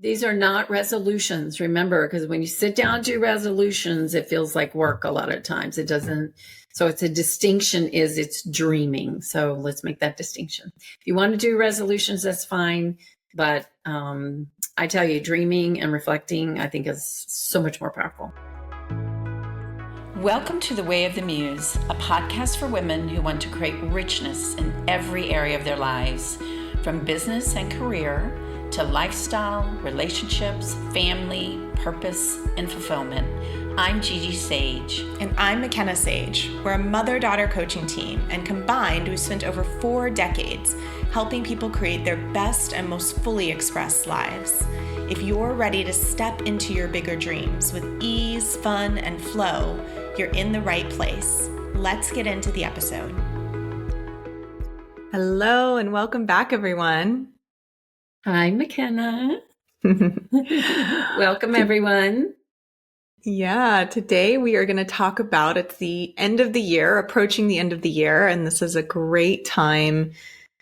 These are not resolutions, remember, because when you sit down to resolutions, it feels like work a lot of times. It doesn't. So it's a distinction is it's dreaming. So let's make that distinction. If you want to do resolutions, that's fine. But I tell you, dreaming and reflecting, I think is so much more powerful. Welcome to The Way of the Muse, a podcast for women who want to create richness in every area of their lives, from business and career to lifestyle, relationships, family, purpose, and fulfillment. I'm Gigi Sage. And I'm Makena Sage. We're a mother-daughter coaching team, and combined, we've spent over 4 decades helping people create their best and most fully expressed lives. If you're ready to step into your bigger dreams with ease, fun, and flow, you're in the right place. Let's get into the episode. Hello, and welcome back, everyone. Hi, Makena. Welcome, everyone. Yeah, today we are going to talk about it's the end of the year, approaching the end of the year, and this is a great time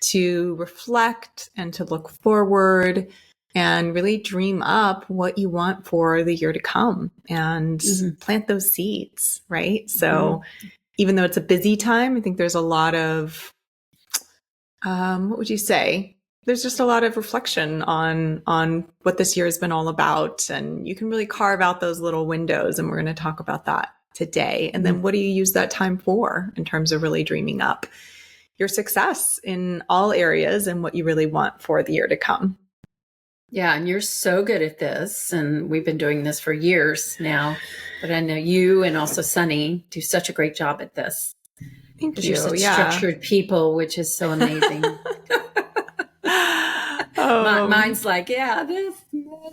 to reflect and to look forward and really dream up what you want for the year to come and plant those seeds, right? So even though it's a busy time, I think there's a lot of, what would you say? There's just a lot of reflection on what this year has been all about. And you can really carve out those little windows. And we're going to talk about that today. And then what do you use that time for in terms of really dreaming up your success in all areas and what you really want for the year to come? Yeah, and you're so good at this. And we've been doing this for years now. But I know you and also Sunny do such a gret job at this. Thank you. You're such structured people, which is so amazing. Mine's like, this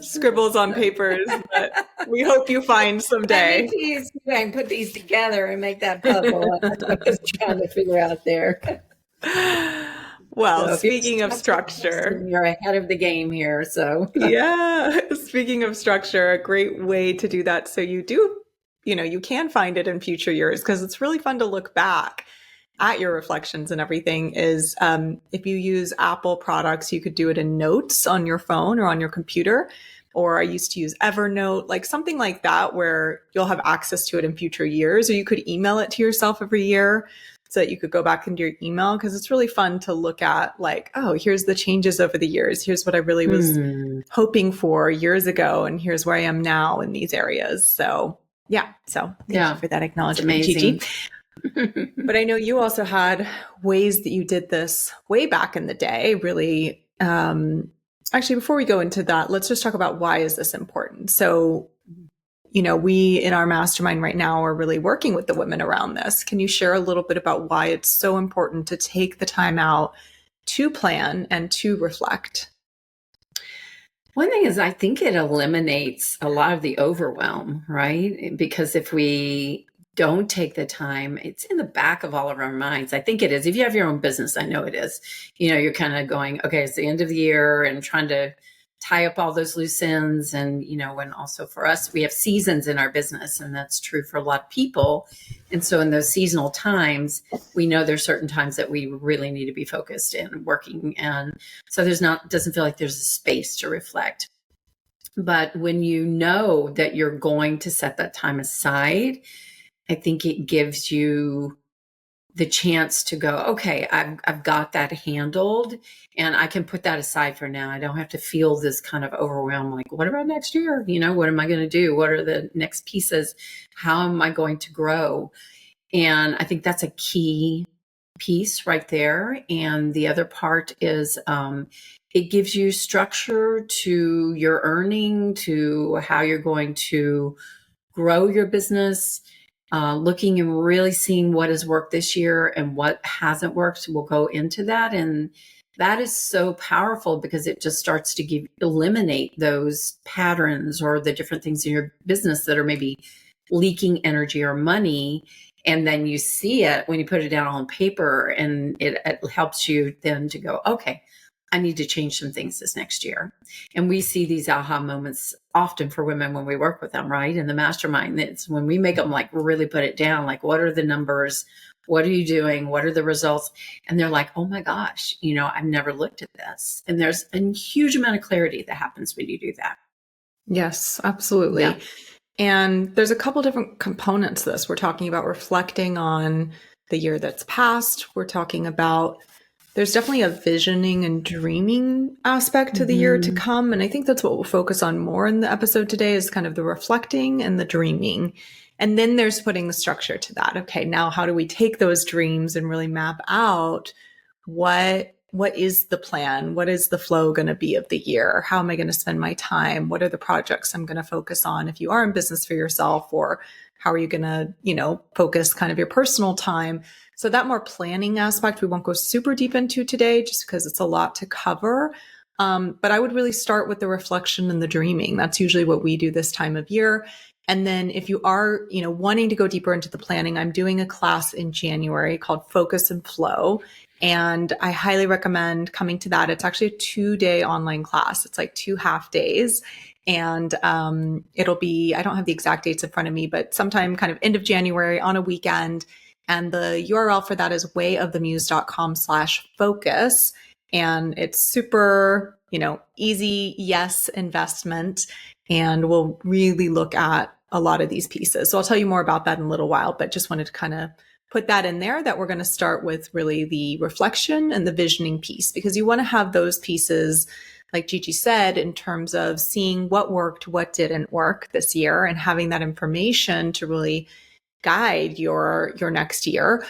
scribbles on papers, but we hope you find someday. And put these together and make that puzzle. That's what I was trying to figure out there. Well, so speaking of structure, you're ahead of the game here. So yeah, speaking of structure, a great way to do that. So you can find it in future years because it's really fun to look back at your reflections and everything is if you use Apple products, you could do it in notes on your phone or on your computer. Or I used to use Evernote, like something like that, where you'll have access to it in future years, or you could email it to yourself every year so that you could go back into your email. Because it's really fun to look at like, oh, here's the changes over the years. Here's what I really was hoping for years ago. And here's where I am now in these areas. So yeah. So thank you for that acknowledgement, Gigi. But I know you also had ways that you did this way back in the day, really. Actually, before we go into that, let's just talk about why is this important? So, we in our mastermind right now are really working with the women around this. Can you share a little bit about why it's so important to take the time out to plan and to reflect? One thing is I think it eliminates a lot of the overwhelm, right? Because if we don't take the time, it's in the back of all of our minds. I think it is. If you have your own business, I know it is. You're kind of going, okay, it's the end of the year and trying to tie up all those loose ends. And, and also for us, we have seasons in our business, and that's true for a lot of people. And so in those seasonal times, we know there's certain times that we really need to be focused and working. And so doesn't feel like there's a space to reflect. But when you know that you're going to set that time aside, I think it gives you the chance to go, okay, I've got that handled and I can put that aside for now. I don't have to feel this kind of overwhelm. Like, what about next year? What am I going to do? What are the next pieces? How am I going to grow? And I think that's a key piece right there. And the other part is it gives you structure to your earning, to how you're going to grow your business. Looking and really seeing what has worked this year and what hasn't worked. We'll go into that. And that is so powerful because it just starts to eliminate those patterns or the different things in your business that are maybe leaking energy or money. And then you see it when you put it down on paper, and it helps you then to go, okay, I need to change some things this next year. And we see these aha moments often for women when we work with them, right? In the mastermind, it's when we make them like really put it down, like what are the numbers? What are you doing? What are the results? And they're like, oh my gosh, I've never looked at this. And there's a huge amount of clarity that happens when you do that. Yes, absolutely. Yeah. And there's a couple different components to this. We're talking about reflecting on the year that's passed. We're talking about there's definitely a visioning and dreaming aspect to the year to come. And I think that's what we'll focus on more in the episode today is kind of the reflecting and the dreaming. And then there's putting the structure to that. Okay, now how do we take those dreams and really map out what is the plan? What is the flow going to be of the year? How am I going to spend my time? What are the projects I'm going to focus on if you are in business for yourself, or how are you going to, focus kind of your personal time? So that more planning aspect, we won't go super deep into today just because it's a lot to cover. But I would really start with the reflection and the dreaming. That's usually what we do this time of year. And then if you are, wanting to go deeper into the planning, I'm doing a class in January called Focus and Flow. And I highly recommend coming to that. It's actually a 2-day online class. It's like 2 half days. And it'll be, I don't have the exact dates in front of me, but sometime kind of end of January on a weekend. And the URL for that is wayofthemuse.com/focus. And it's super, easy, yes, investment. And we'll really look at a lot of these pieces. So I'll tell you more about that in a little while, but just wanted to kind of put that in there that we're going to start with really the reflection and the visioning piece, because you want to have those pieces, like Gigi said, in terms of seeing what worked, what didn't work this year, and having that information to really guide your next year.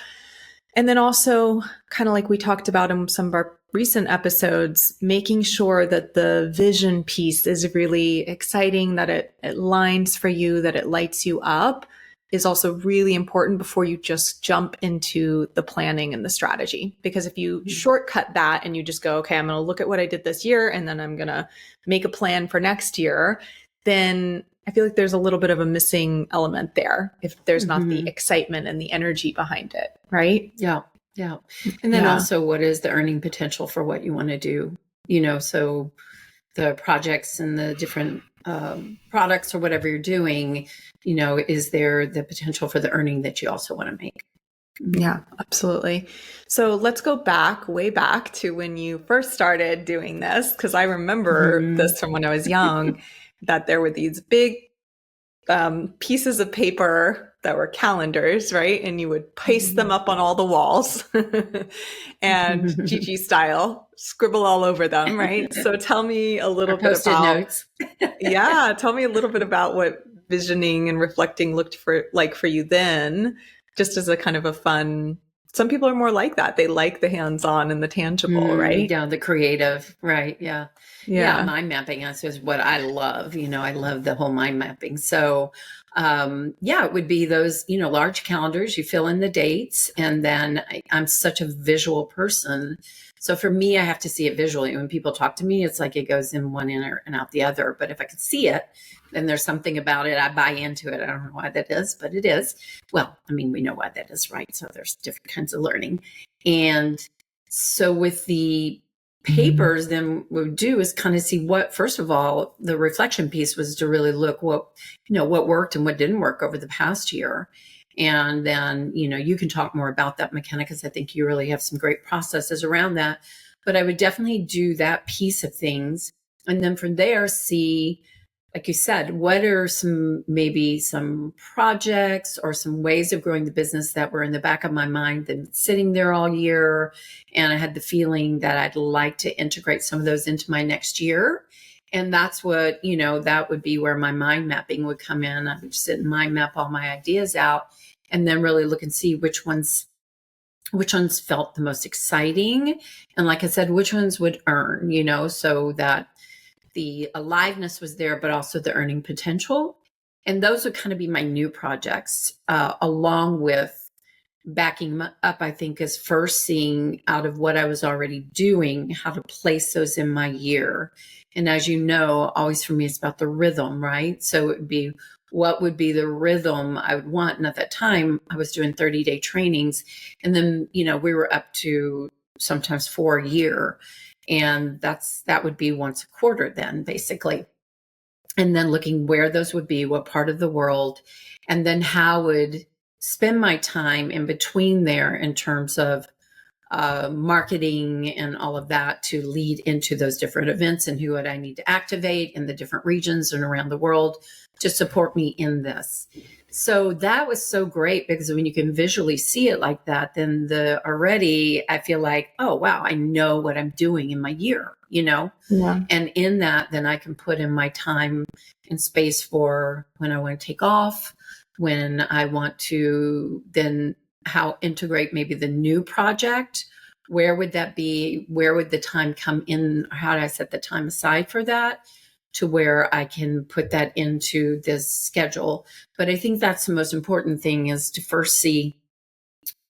And then also, kind of like we talked about in some of our recent episodes, making sure that the vision piece is really exciting, that it lines for you, that it lights you up, is also really important before you just jump into the planning and the strategy. Because if you shortcut that and you just go, okay, I'm going to look at what I did this year and then I'm going to make a plan for next year, then I feel like there's a little bit of a missing element there if there's not the excitement and the energy behind it, right? Yeah. Yeah. And then also, what is the earning potential for what you want to do? So the projects and the different products or whatever you're doing, is there the potential for the earning that you also want to make? Yeah, absolutely. So let's go way back to when you first started doing this, because I remember this from when I was young, that there were these big pieces of paper that were calendars, right? And you would paste them up on all the walls and Gigi style, scribble all over them, right? So tell me a little bit about notes. tell me a little bit about what visioning and reflecting looked for you then, just as a kind of a fun. Some people are more like that. They like the hands-on and the tangible, right? Yeah, the creative, right? Yeah. Mind mapping is what I love. I love the whole mind mapping. So, it would be those, large calendars. You fill in the dates, and then I'm such a visual person. So for me, I have to see it visually. When people talk to me, it's like it goes in one ear and out the other. But if I could see it, then there's something about it. I buy into it. I don't know why that is, but it is. Well, we know why that is, right? So there's different kinds of learning. And so with the papers, then what we do is kind of see what, first of all, the reflection piece was to really look what worked and what didn't work over the past year. And then, you can talk more about that, Makena, because I think you really have some great processes around that. But I would definitely do that piece of things. And then from there, see, like you said, what are some projects or some ways of growing the business that were in the back of my mind and sitting there all year. And I had the feeling that I'd like to integrate some of those into my next year. And that's what, that would be where my mind mapping would come in. I would sit and mind map all my ideas out and then really look and see which ones felt the most exciting. And like I said, which ones would earn, so that the aliveness was there, but also the earning potential. And those would kind of be my new projects, along with backing up, I think, is first seeing out of what I was already doing, how to place those in my year. And as you know, always for me, it's about the rhythm, right? So it would be, what would be the rhythm I would want? And at that time, I was doing 30-day trainings. And then, we were up to sometimes 4 a year. And that would be once a quarter then, basically. And then looking where those would be, what part of the world, and then how would spend my time in between there in terms of marketing and all of that to lead into those different events and who would I need to activate in the different regions and around the world to support me in this. So that was so great because when you can visually see it like that, then already I feel like, oh, wow, I know what I'm doing in my year, Yeah. and in that, then I can put in my time and space for when I want to take off, when I want to then how integrate maybe the new project. Where would that be? Where would the time come in? How do I set the time aside for that to where I can put that into this schedule? But I think that's the most important thing is to first see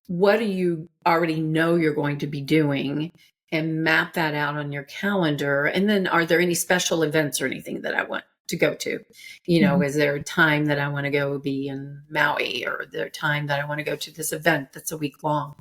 what do you already know you're going to be doing and map that out on your calendar. And then are there any special events or anything that I want to go to? Is there a time that I want to go be in Maui, or is there a time that I want to go to this event that's a week long?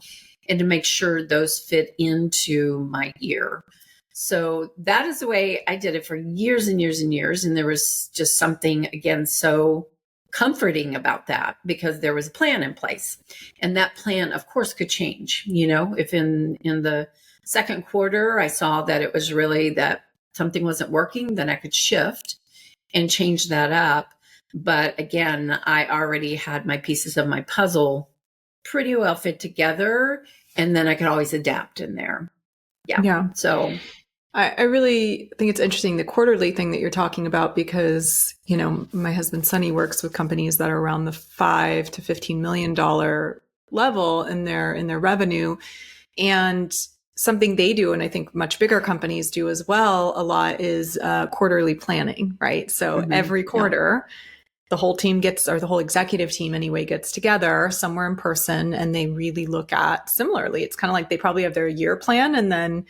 And to make sure those fit into my year. So that is the way I did it for years and years and years. And there was just something, again, so comforting about that because there was a plan in place. And that plan, of course, could change. If in the second quarter, I saw that it was really that something wasn't working, then I could shift and change that up. But again, I already had my pieces of my puzzle pretty well fit together. And then I could always adapt in there. Yeah. So I really think it's interesting, the quarterly thing that you're talking about, because, my husband Sonny works with companies that are around the $5 to $15 million level in their revenue. And something they do, and I think much bigger companies do as well a lot, is quarterly planning, right? So every quarter, the whole team or the whole executive team anyway, gets together somewhere in person and they really look at, similarly, it's kind of like they probably have their year plan and then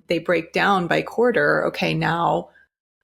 they break down by quarter, okay, now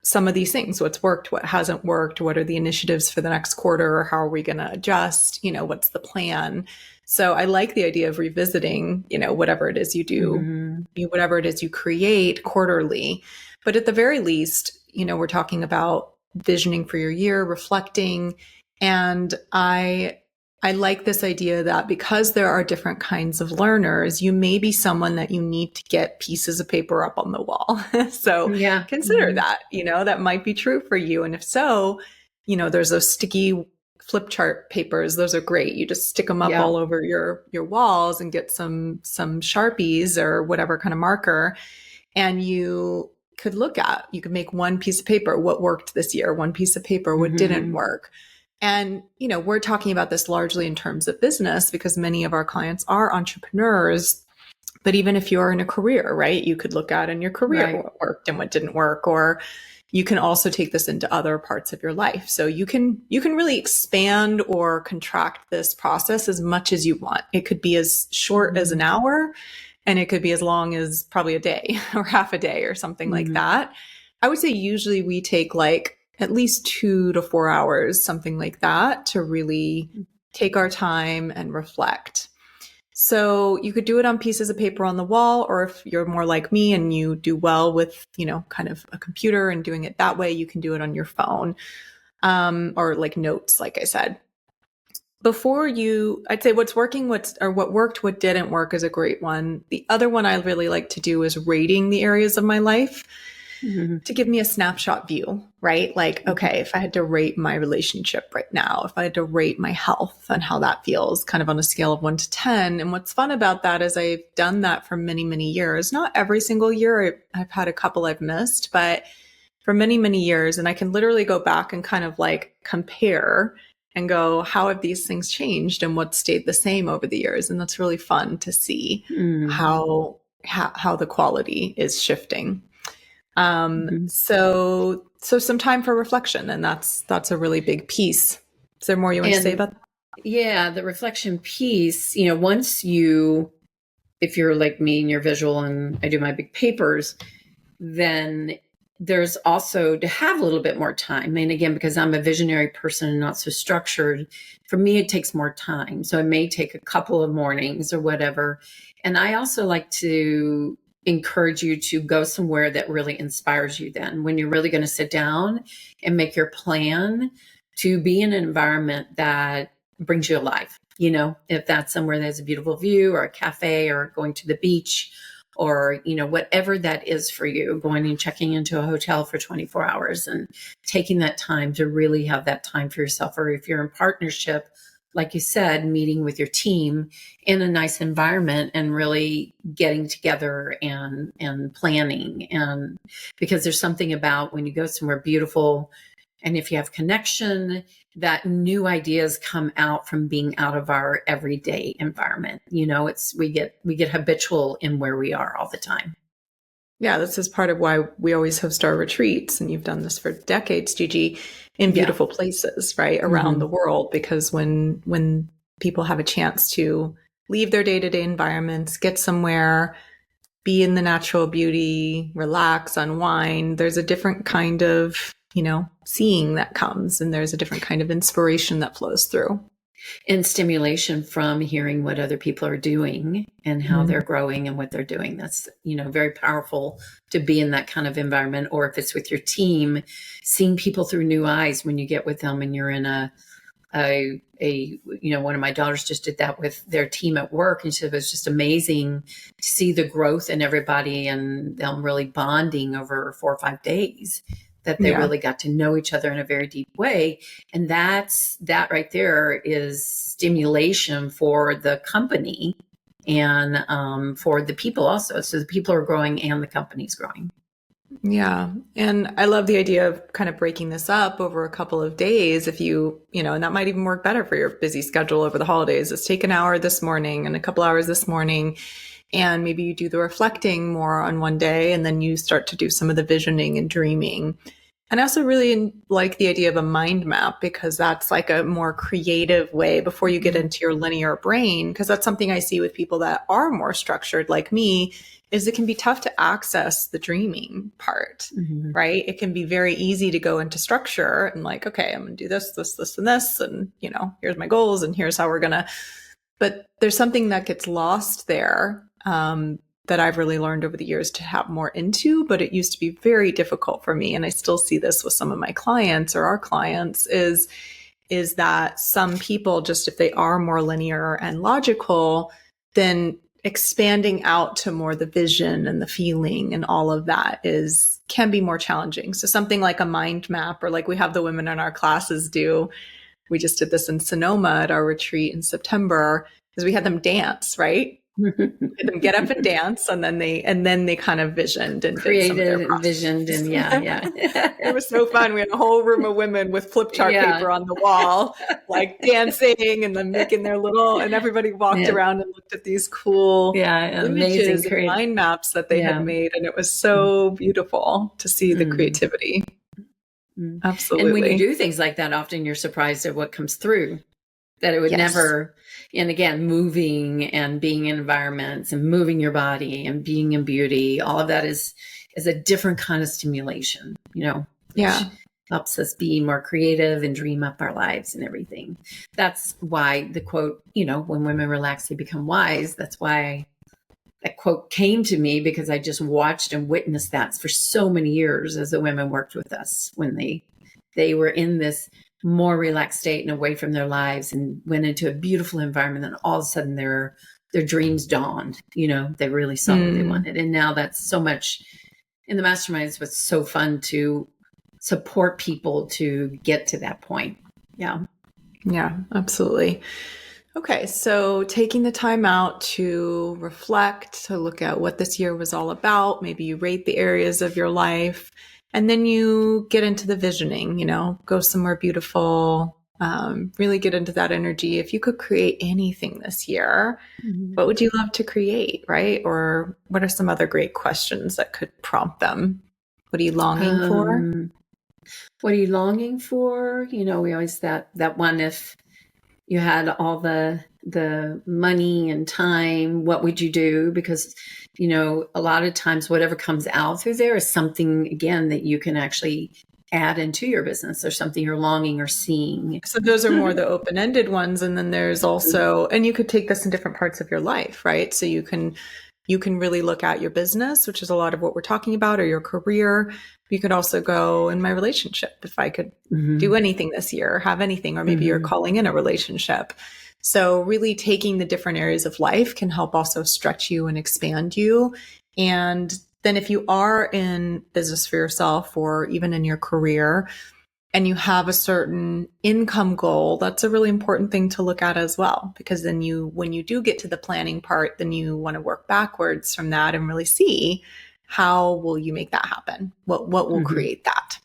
some of these things, what's worked, what hasn't worked, what are the initiatives for the next quarter, how are we going to adjust, what's the plan? So I like the idea of revisiting, whatever it is you do, whatever it is you create quarterly. But at the very least, we're talking about visioning for your year, reflecting. And I like this idea that because there are different kinds of learners, you may be someone that you need to get pieces of paper up on the wall. So consider that, that might be true for you. And if so, there's those sticky flip chart papers. Those are great. You just stick them up all over your walls and get some Sharpies or whatever kind of marker. And you could you could make one piece of paper, what worked this year, one piece of paper, what didn't work. And, we're talking about this largely in terms of business because many of our clients are entrepreneurs. But even if you're in a career, right, you could look at in your career what worked and what didn't work, or you can also take this into other parts of your life. So you can really expand or contract this process as much as you want. It could be as short as an hour, and it could be as long as probably a day or half a day or something like that. I would say usually we take at least 2 to 4 hours, something like that, to really take our time and reflect. So you could do it on pieces of paper on the wall, or if you're more like me and you do well with, kind of a computer and doing it that way, you can do it on your phone, or like notes, like I said. I'd say what worked, what didn't work is a great one. The other one I really like to do is rating the areas of my life to give me a snapshot view, right? Like, okay, if I had to rate my relationship right now, if I had to rate my health and how that feels kind of on a scale of 1 to 10. And what's fun about that is I've done that for many, many years, not every single year. I've had a couple I've missed, but for many, many years. And I can literally go back and kind of compare and go, how have these things changed and what stayed the same over the years? And that's really fun to see how the quality is shifting. So some time for reflection, and that's a really big piece. Is there more you want to say about that? Yeah, the reflection piece, once if you're like me and you're visual and I do my big papers, then there's also to have a little bit more time. And again, because I'm a visionary person and not so structured, for me, it takes more time. So it may take a couple of mornings or whatever. And I also like to encourage you to go somewhere that really inspires you then when you're really going to sit down and make your plan, to be in an environment that brings you alive, if that's somewhere that has a beautiful view or a cafe or going to the beach or, whatever that is for you, going and checking into a hotel for 24 hours and taking that time to really have that time for yourself. Or if you're in partnership, like you said, meeting with your team in a nice environment and really getting together and planning. And because there's something about when you go somewhere beautiful and if you have connection, that new ideas come out from being out of our everyday environment. We get habitual in where we are all the time. Yeah, this is part of why we always host our retreats. And you've done this for decades, Gigi, in beautiful places, right? Around the world. Because when people have a chance to leave their day-to-day environments, get somewhere, be in the natural beauty, relax, unwind, there's a different kind of, seeing that comes, and there's a different kind of inspiration that flows through. And stimulation from hearing what other people are doing and how they're growing and what they're doing. That's, very powerful to be in that kind of environment. Or if it's with your team, seeing people through new eyes when you get with them and you're in one of my daughters just did that with their team at work. And she said it was just amazing to see the growth in everybody and them really bonding over 4 or 5 days, that they really got to know each other in a very deep way. And that right there is stimulation for the company and for the people also. So the people are growing and the company's growing. Yeah. And I love the idea of kind of breaking this up over a couple of days. If you, and that might even work better for your busy schedule over the holidays. Let's take an hour this morning and a couple hours this morning. And maybe you do the reflecting more on one day, and then you start to do some of the visioning and dreaming. And I also really like the idea of a mind map, because that's like a more creative way before you get into your linear brain. Because that's something I see with people that are more structured like me, is it can be tough to access the dreaming part, right? It can be very easy to go into structure and like, okay, I'm going to do this, this, this, and this. And, here's my goals and here's how we're going to, but there's something that gets lost there. That I've really learned over the years to have more into, but it used to be very difficult for me. And I still see this with some of my clients or our clients is that some people, just if they are more linear and logical, then expanding out to more the vision and the feeling and all of that can be more challenging. So something like a mind map, or like we have the women in our classes do. We just did this in Sonoma at our retreat in September, is we had them dance, right? Had them get up and dance, and then they kind of visioned and created and visioned, and yeah. It was so fun. We had a whole room of women with flip chart paper on the wall, like dancing and then making their little, and everybody walked around and looked at these cool images and mind maps that they had made, and it was so beautiful to see the creativity. Absolutely. And when you do things like that, often you're surprised at what comes through. That it would never, and again, moving and being in environments and moving your body and being in beauty, all of that is a different kind of stimulation, which helps us be more creative and dream up our lives and everything. That's why the quote, when women relax, they become wise. That's why that quote came to me, because I just watched and witnessed that for so many years as the women worked with us when they were in this more relaxed state and away from their lives and went into a beautiful environment. And all of a sudden their dreams dawned, they really saw what they wanted. And now that's so much in the masterminds. What's so fun to support people to get to that point. Yeah. Yeah, absolutely. Okay. So taking the time out to reflect, to look at what this year was all about, maybe you rate the areas of your life. And then you get into the visioning, go somewhere beautiful, really get into that energy. If you could create anything this year, what would you love to create, right? Or what are some other great questions that could prompt them? What are you longing for? What are you longing for? We always, that one, if you had all the money and time, what would you do? Because, a lot of times whatever comes out through there is something, again, that you can actually add into your business, or something you're longing or seeing. So those are more the open-ended ones. And then there's also, and you could take this in different parts of your life, right? So you can really look at your business, which is a lot of what we're talking about, or your career. You could also go in my relationship. If I could do anything this year, have anything, or maybe you're calling in a relationship. So really taking the different areas of life can help also stretch you and expand you. And then if you are in business for yourself or even in your career and you have a certain income goal, that's a really important thing to look at as well. Because then when you do get to the planning part, then you want to work backwards from that and really see how will you make that happen? What will create that?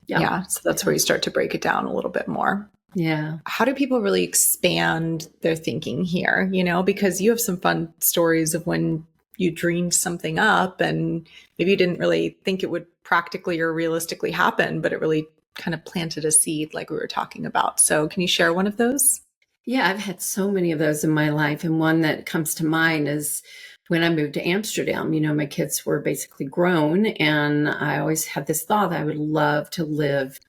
Yeah. So that's where you start to break it down a little bit more. Yeah. How do people really expand their thinking here? Because you have some fun stories of when you dreamed something up and maybe you didn't really think it would practically or realistically happen, but it really kind of planted a seed like we were talking about. So can you share one of those? Yeah, I've had so many of those in my life. And one that comes to mind is when I moved to Amsterdam. My kids were basically grown, and I always had this thought that I would love to live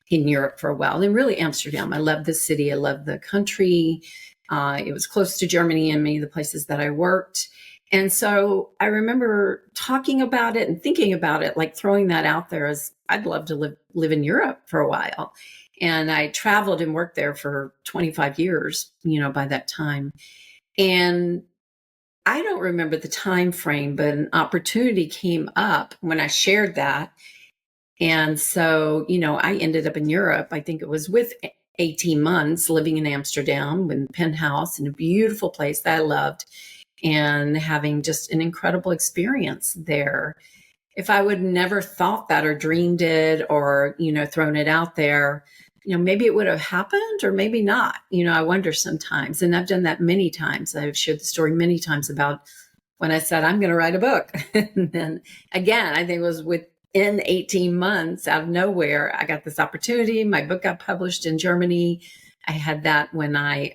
in Europe for a while. And really Amsterdam. I love the city. I love the country. It was close to Germany and many of the places that I worked. And so I remember talking about it and thinking about it, like throwing that out there as I'd love to live in Europe for a while. And I traveled and worked there for 25 years, by that time. And I don't remember the time frame, but an opportunity came up when I shared that. And so, I ended up in Europe. I think it was with 18 months living in Amsterdam with a penthouse in a beautiful place that I loved and having just an incredible experience there. If I would never thought that or dreamed it or, thrown it out there, maybe it would have happened or maybe not. I wonder sometimes. And I've done that many times. I've shared the story many times about when I said, I'm going to write a book. And then again, I think it was within 18 months out of nowhere, I got this opportunity. My book got published in Germany. I had that when I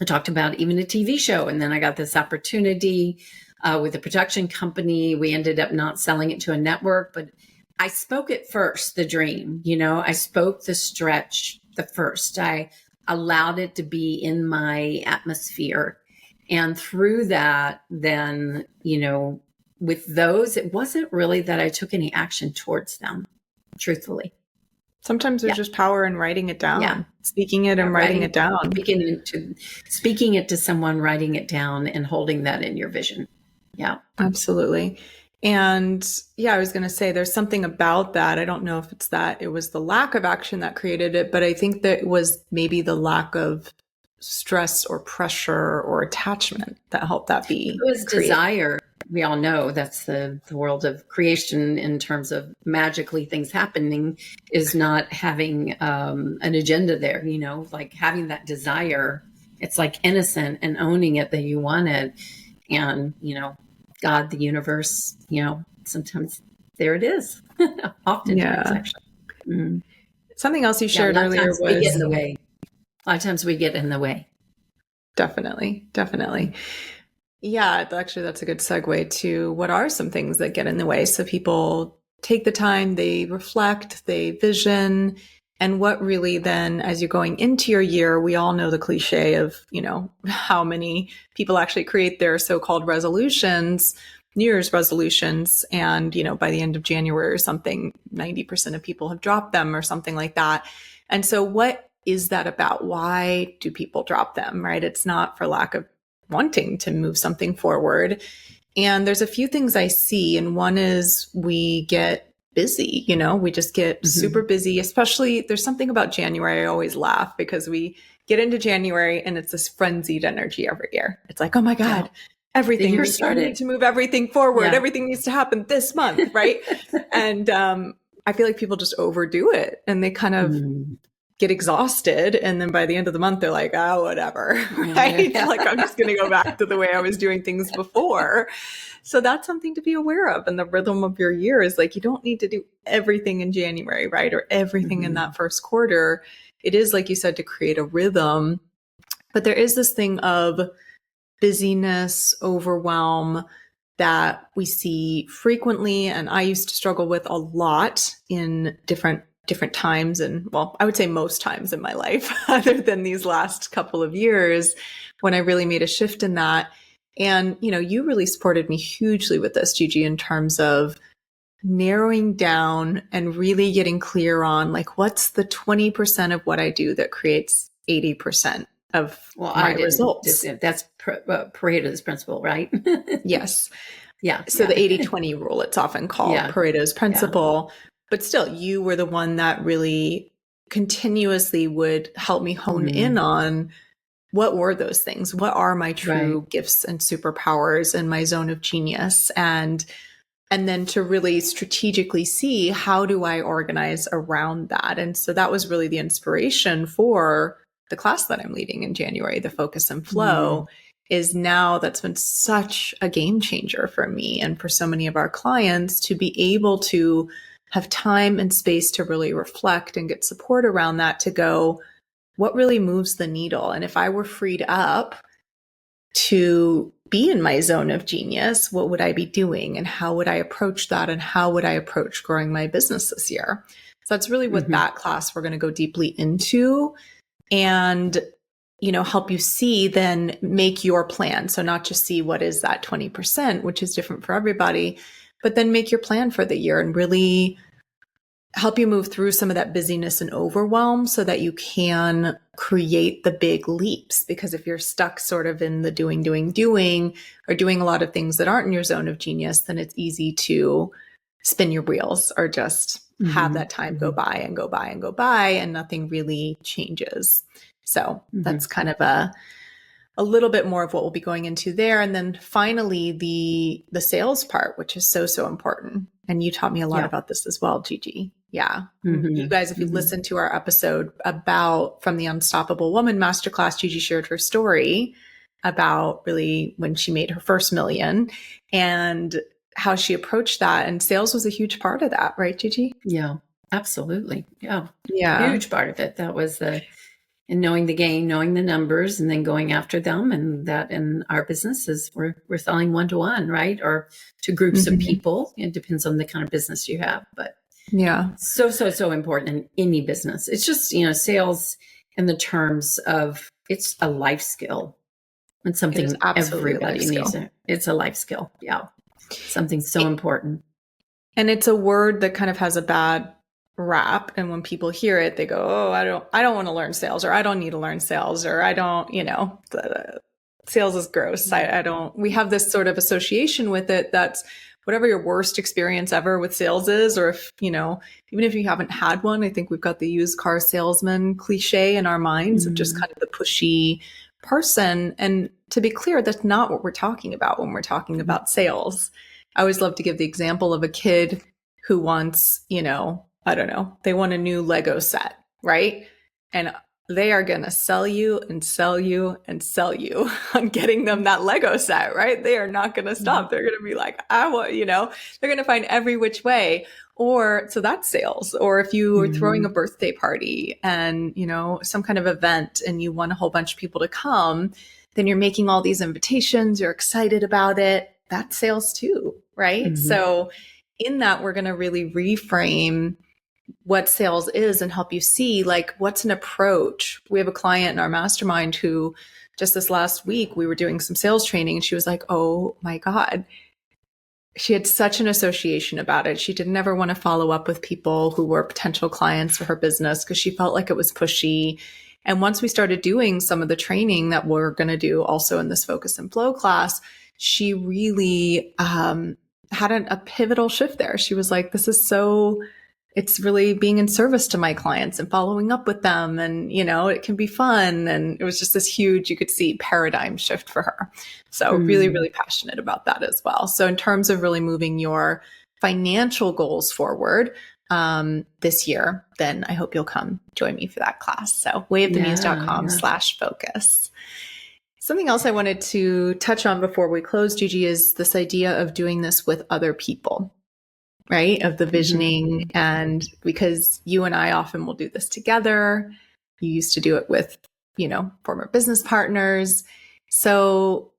talked about even a TV show. And then I got this opportunity with a production company. We ended up not selling it to a network, but I spoke it first, the dream. I spoke the stretch the first. I allowed it to be in my atmosphere. And through that, then, with those, it wasn't really that I took any action towards them, truthfully. Sometimes there's just power in writing it down, speaking it and writing it down. Speaking it to someone, writing it down and holding that in your vision. Yeah, absolutely. And I was going to say there's something about that. I don't know if it's that it was the lack of action that created it, but I think that it was maybe the lack of stress or pressure or attachment that helped that be. It was created. Desire. We all know that's the world of creation in terms of magically things happening is not having an agenda there, like having that desire. It's like innocent and owning it that you want it. And, God, the universe, sometimes there it is. Oftentimes, actually. Mm. Something else you shared earlier was we get in the way. A lot of times we get in the way. Definitely. Yeah, actually, that's a good segue to what are some things that get in the way. So people take the time, they reflect, they vision, and what really then, as you're going into your year, we all know the cliche of, how many people actually create their so-called resolutions, New Year's resolutions. And, by the end of January or something, 90% of people have dropped them or something like that. And so what is that about? Why do people drop them, right? It's not for lack of wanting to move something forward. And there's a few things I see. And one is we get busy, we just get super busy, especially there's something about January. I always laugh because we get into January and it's this frenzied energy every year. It's like, oh my God, everything we need to move everything forward. Yeah. Everything needs to happen this month. Right. And I feel like people just overdo it and they kind of get exhausted. And then by the end of the month, they're like, oh, whatever. Right. Yeah. Like, I'm just going to go back to the way I was doing things before. So that's something to be aware of. And the rhythm of your year is like, you don't need to do everything in January, right? Or everything in that first quarter. It is, like you said, to create a rhythm. But there is this thing of busyness, overwhelm that we see frequently. And I used to struggle with a lot in different times. And well, I would say most times in my life, other than these last couple of years when I really made a shift in that. And, you really supported me hugely with this, Gigi, in terms of narrowing down and really getting clear on like, what's the 20% of what I do that creates 80% of Well, my I didn't. results. That's Pareto's principle, right? Yes. Yeah. So yeah. the 80-20 rule, it's often called Yeah. Pareto's principle. But still, you were the one that really continuously would help me hone in on what were those things? What are my true gifts and superpowers and my zone of genius? And then to really strategically see, how do I organize around that? And so that was really the inspiration for the class that I'm leading in January, the Focus and Flow, is now that's been such a game changer for me and for so many of our clients to be able to have time and space to really reflect and get support around that, to go, what really moves the needle? And if I were freed up to be in my zone of genius, what would I be doing? And how would I approach that? And how would I approach growing my business this year? So that's really what that class we're going to go deeply into, and, help you see, then make your plan. So not just see what is that 20%, which is different for everybody, but then make your plan for the year and really help you move through some of that busyness and overwhelm so that you can create the big leaps. Because if you're stuck sort of in the doing, or doing a lot of things that aren't in your zone of genius, then it's easy to spin your wheels or just have that time go by and go by and go by, and nothing really changes. So that's kind of a little bit more of what we'll be going into there. And then finally, the sales part, which is so important. And you taught me a lot about this as well, Gigi. Yeah. You guys, if you listen to our episode from the Unstoppable Woman Masterclass, Gigi shared her story about really when she made her first million and how she approached that. And sales was a huge part of that, right, Gigi? Yeah, absolutely. Yeah. Yeah. Huge part of it. That was and knowing the game, knowing the numbers, and then going after them. And that in our businesses, we're selling one-to-one, right? Or to groups of people. It depends on the kind of business you have, but yeah, so important in any business. It's just, sales in the terms of, it's a life skill. It's something everybody needs. It's a life skill. Yeah. Something so important. And it's a word that kind of has a bad rap, and when people hear it, they go, oh, I don't want to learn sales, or I don't need to learn sales, or I don't, sales is gross. We have this sort of association with it that's whatever your worst experience ever with sales is, or if, even if you haven't had one, I think we've got the used car salesman cliche in our minds of just kind of the pushy person. And to be clear, that's not what we're talking about when we're talking about sales. I always love to give the example of a kid who wants, I don't know, they want a new Lego set, right? And they are going to sell you and sell you and sell you on getting them that Lego set, right? They are not going to stop. They're going to be like, I want, they're going to find every which way. So that's sales. Or if you are throwing a birthday party and, some kind of event, and you want a whole bunch of people to come, then you're making all these invitations, you're excited about it. That's sales too, right? So in that, we're going to really reframe what sales is and help you see, like, what's an approach. We have a client in our mastermind who just this last week, we were doing some sales training, and she was like, oh my God, she had such an association about it. She didn't ever want to follow up with people who were potential clients for her business because she felt like it was pushy. And once we started doing some of the training that we're going to do also in this Focus and Flow class, she really had a pivotal shift there. She was like, it's really being in service to my clients and following up with them. And, it can be fun. And it was just this huge, you could see, paradigm shift for her. So really, really passionate about that as well. So in terms of really moving your financial goals forward this year, then I hope you'll come join me for that class. So wayofthemuse.com/focus. Something else I wanted to touch on before we close, Gigi, is this idea of doing this with other people. Right? Of the visioning. And because you and I often will do this together, you used to do it with, former business partners. So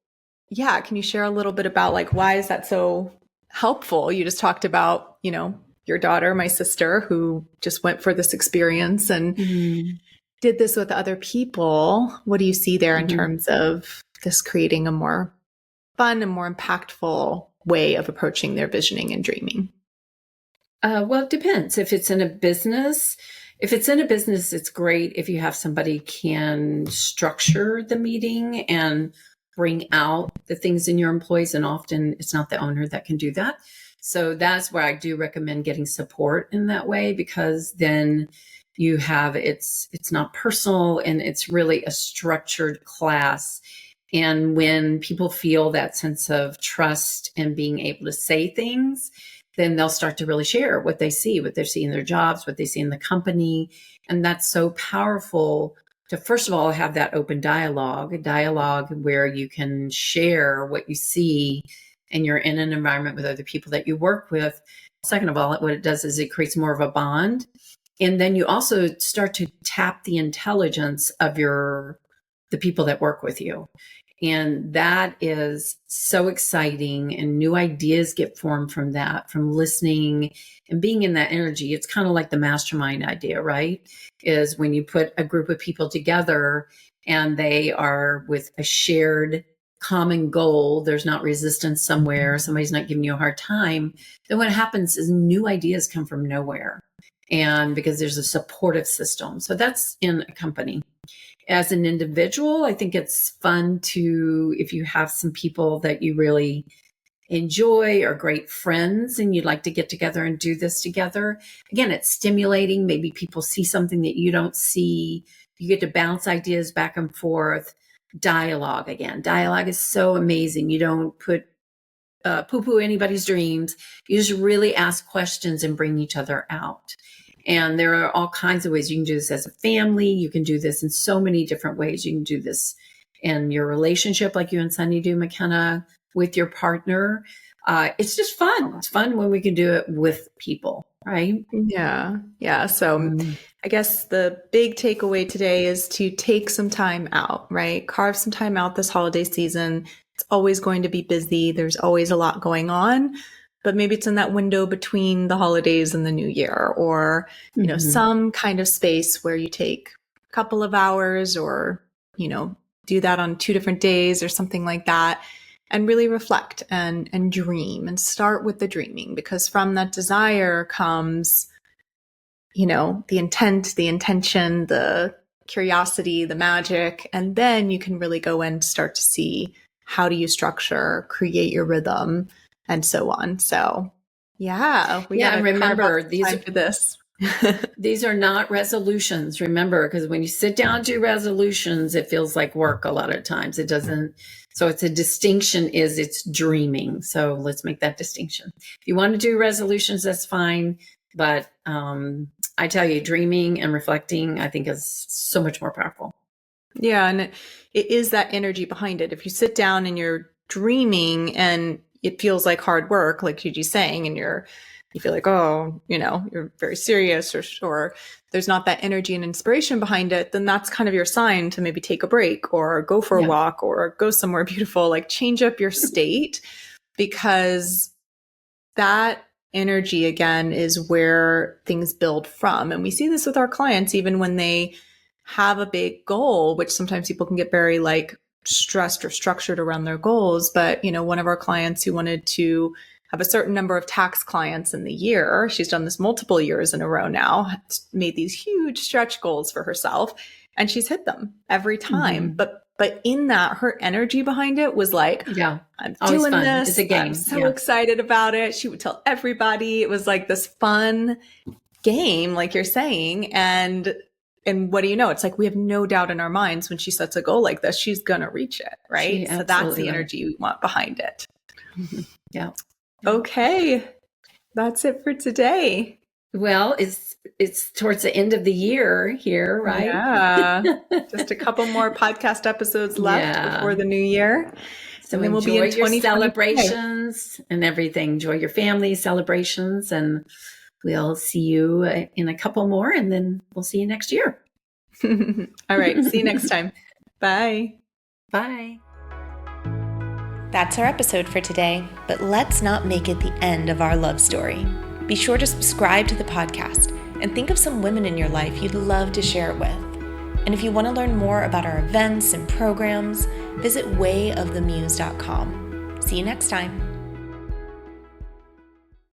yeah, can you share a little bit about, like, why is that so helpful? You just talked about, your daughter, my sister, who just went for this experience and did this with other people. What do you see there in terms of this creating a more fun and more impactful way of approaching their visioning and dreaming? Well, it depends. If it's in a business, If it's in a business, it's great if you have somebody can structure the meeting and bring out the things in your employees. And often it's not the owner that can do that. So that's where I do recommend getting support in that way, because then you have, it's not personal and it's really a structured class. And when people feel that sense of trust and being able to say things, then they'll start to really share what they see in their jobs, what they see in the company. And that's so powerful to, first of all, have that open dialogue, a dialogue where you can share what you see and you're in an environment with other people that you work with. Second of all, what it does is it creates more of a bond. And then you also start to tap the intelligence of the people that work with you. And that is so exciting, and new ideas get formed from that, from listening and being in that energy. It's kind of like the mastermind idea, right? Is when you put a group of people together and they are with a shared common goal, there's not resistance somewhere, somebody's not giving you a hard time, then what happens is new ideas come from nowhere. And because there's a supportive system. So that's in a company. As an individual, I think it's fun to, if you have some people that you really enjoy or great friends and you'd like to get together and do this together. Again, it's stimulating. Maybe people see something that you don't see. You get to bounce ideas back and forth. Dialogue again. Dialogue is so amazing. You don't put poo-poo anybody's dreams. You just really ask questions and bring each other out. And there are all kinds of ways you can do this as a family. You can do this in so many different ways. You can do this in your relationship like you and Sunny do, McKenna, with your partner. It's just fun. It's fun when we can do it with people, right? Yeah. Yeah. So I guess the big takeaway today is to take some time out, right? Carve some time out this holiday season. It's always going to be busy. There's always a lot going on. But maybe it's in that window between the holidays and the new year, or, you know, some kind of space where you take a couple of hours, or, you know, do that on 2 different days or something like that, and really reflect and dream, and start with the dreaming, because from that desire comes, you know, the intent, the intention, the curiosity, the magic, and then you can really go and start to see how do you structure, create your rhythm, and so on. So, yeah, and remember these for this. These are not resolutions. Remember, because when you sit down to do resolutions, it feels like work a lot of times. It doesn't. So it's a distinction. It's dreaming. So let's make that distinction. If you want to do resolutions, that's fine. But I tell you, dreaming and reflecting, I think, is so much more powerful. Yeah, and it is that energy behind it. If you sit down and you're dreaming and it feels like hard work, like Gigi's saying, and you feel like, oh, you know, you're very serious, or there's not that energy and inspiration behind it, then that's kind of your sign to maybe take a break or go for a walk or go somewhere beautiful, like change up your state, because that energy, again, is where things build from. And we see this with our clients, even when they have a big goal, which sometimes people can get very like stressed or structured around their goals. But, you know, one of our clients who wanted to have a certain number of tax clients in the year, she's done this multiple years in a row now, made these huge stretch goals for herself, and she's hit them every time. But in that, her energy behind it was like, I'm doing this. It's a game. I'm so excited about it. She would tell everybody. It was like this fun game, like you're saying. And what do you know? It's like we have no doubt in our minds when she sets a goal like this, she's going to reach it, right? So that's the energy we want behind it. Yeah. Okay. That's it for today. Well, it's towards the end of the year here, right? Yeah. Just a couple more podcast episodes left before the new year. So and then enjoy we'll be in your celebrations and everything. Enjoy your family celebrations, and we'll see you in a couple more, and then we'll see you next year. All right. See you next time. Bye. Bye. That's our episode for today, but let's not make it the end of our love story. Be sure to subscribe to the podcast and think of some women in your life you'd love to share it with. And if you want to learn more about our events and programs, visit wayofthemuse.com. See you next time.